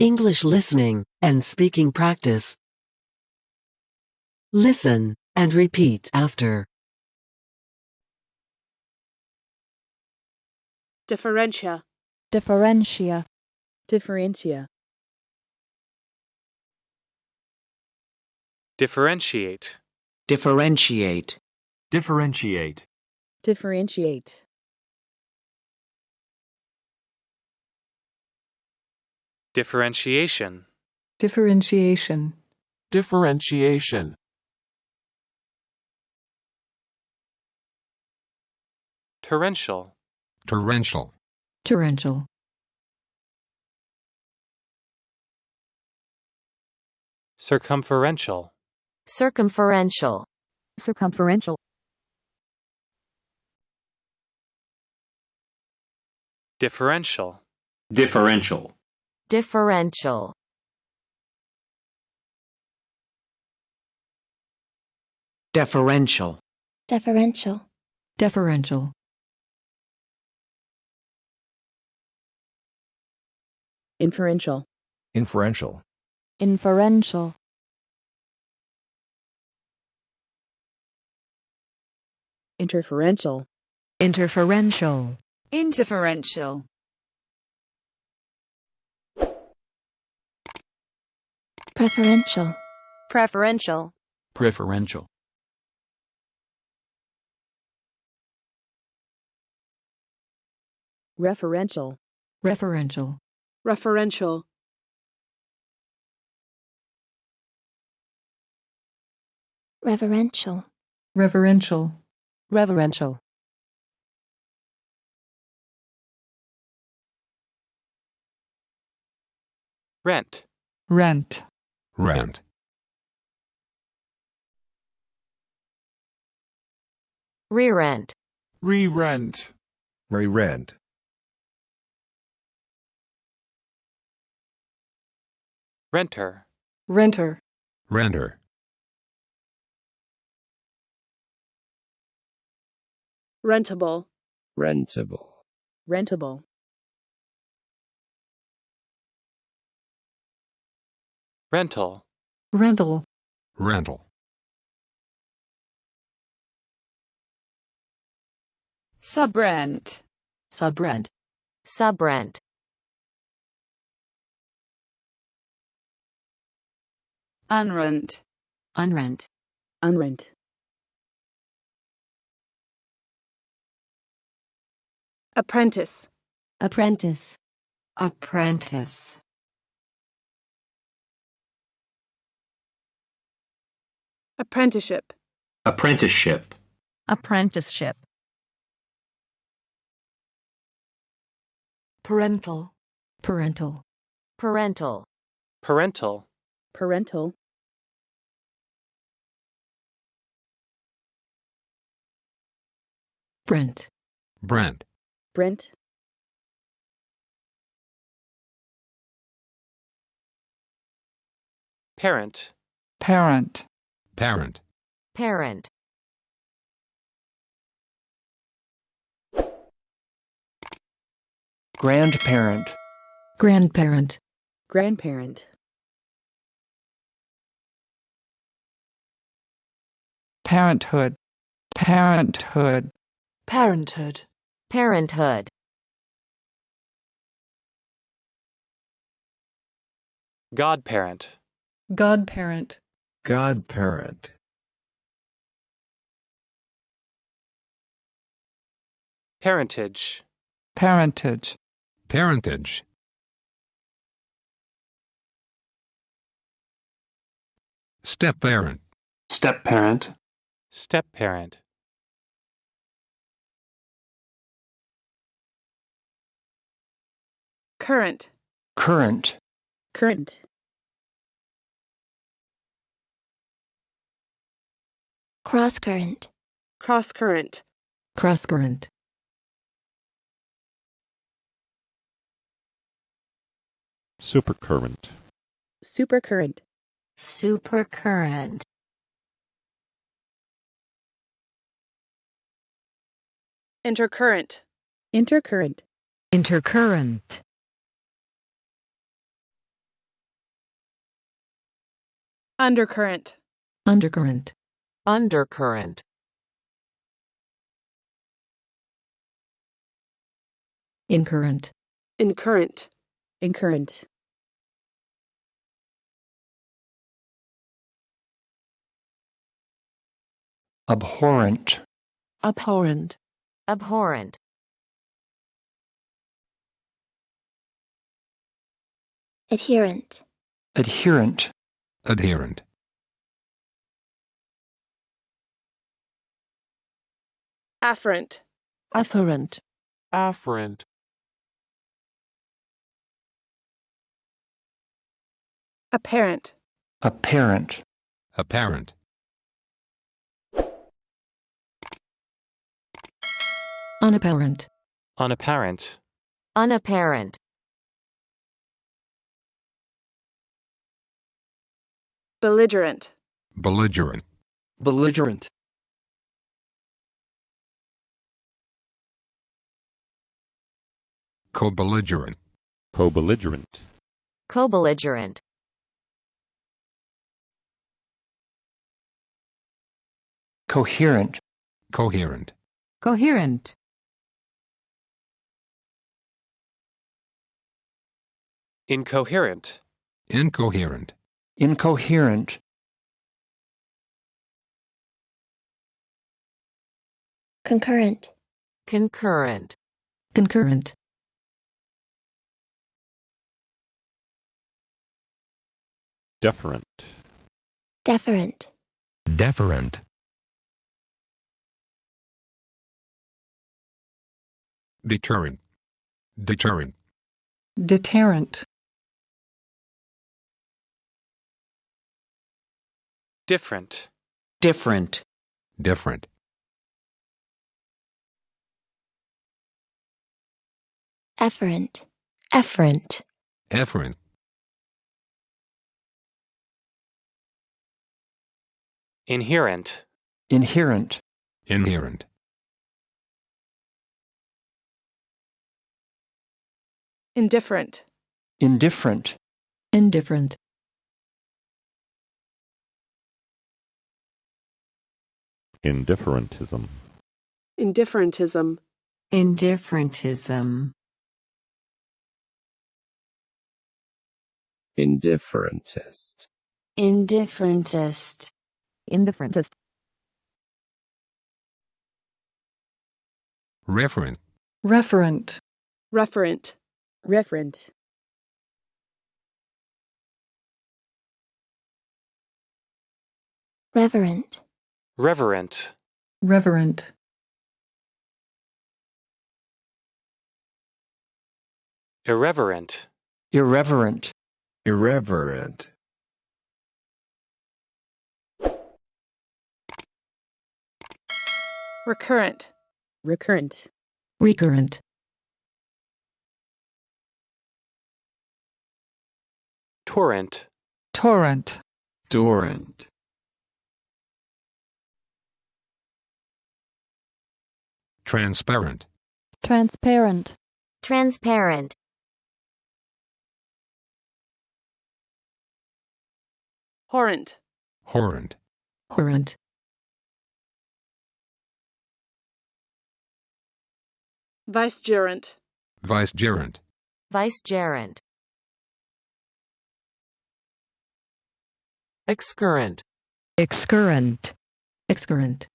English listening and speaking practice. Listen and repeat after. Differentia. Differentia. Differentia. Differentiate. Differentiate. Differentiate. Differentiate. Differentiation. Differentiation. Differentiation. Torrential. Torrential. Torrential. Circumferential. Circumferential. Circumferential. Differential. Differential. Differential. Deferential. Deferential. Deferential. Inferential. Inferential. Inferential. Interferential. Interferential. Interferential. Preferential. Preferential. Preferential. Referential. Referential. Referential. Reverential. Reverential. Reverential. Rent. Rent. Rent. Rerent. Re-rent. Re-rent. Renter. Renter. Renter. Rentable. Rentable. Rentable. Rental. Rental. Rental. Subrent. Subrent. Subrent. Unrent. Unrent. Unrent. Apprentice. Apprentice. Apprentice. Apprenticeship. Apprenticeship. Apprenticeship. Parental. Parental. Parental. Parental. Parental. Brent. Brent. Brent. Parent. Parent. Parent. Parent. Grandparent. Grandparent. Grandparent. Parenthood. Parenthood. Parenthood. Parenthood. Godparent. Godparent. Godparent. Parentage. Parentage. Parentage. Step-parent. Step-parent. Step-parent. Current. Current. Current. Cross-current. Cross-current. Cross-current. Supercurrent. Supercurrent. Supercurrent. Intercurrent. Intercurrent. Intercurrent. Undercurrent. Undercurrent. Undercurrent. Incurrent. Incurrent. Incurrent. Abhorrent. Abhorrent. Abhorrent. Adherent. Adherent. Adherent. Afferent. Afferent. Afferent. Apparent. Apparent. Apparent. Unapparent. Unapparent. Unapparent. Belligerent. Belligerent. Belligerent. Co-belligerent. Co-belligerent. Co-belligerent. Coherent. Coherent. Coherent. Incoherent. Incoherent. Incoherent. Concurrent. Concurrent. Concurrent. Deferent. Deferent. Deferent. Deterrent. Deterrent. Deterrent. Different. Different. Different. Efferent. Efferent. Efferent. Inherent. Inherent. Inherent. Indifferent. Indifferent. Indifferent. Indifferentism. Indifferentism. Indifferentism. Indifferentist. Indifferentist. Indifferentist. Referent. Referent. Referent. Referent. Reverent. Reverent. Reverent. Irreverent. Irreverent. Irreverent. Recurrent. Recurrent. Recurrent. Torrent. Torrent. Torrent. Transparent. Transparent. Transparent. Horrent. Horrent. Horrent. Vicegerent. Vicegerent. Vicegerent. Excurrent. Excurrent. Excurrent.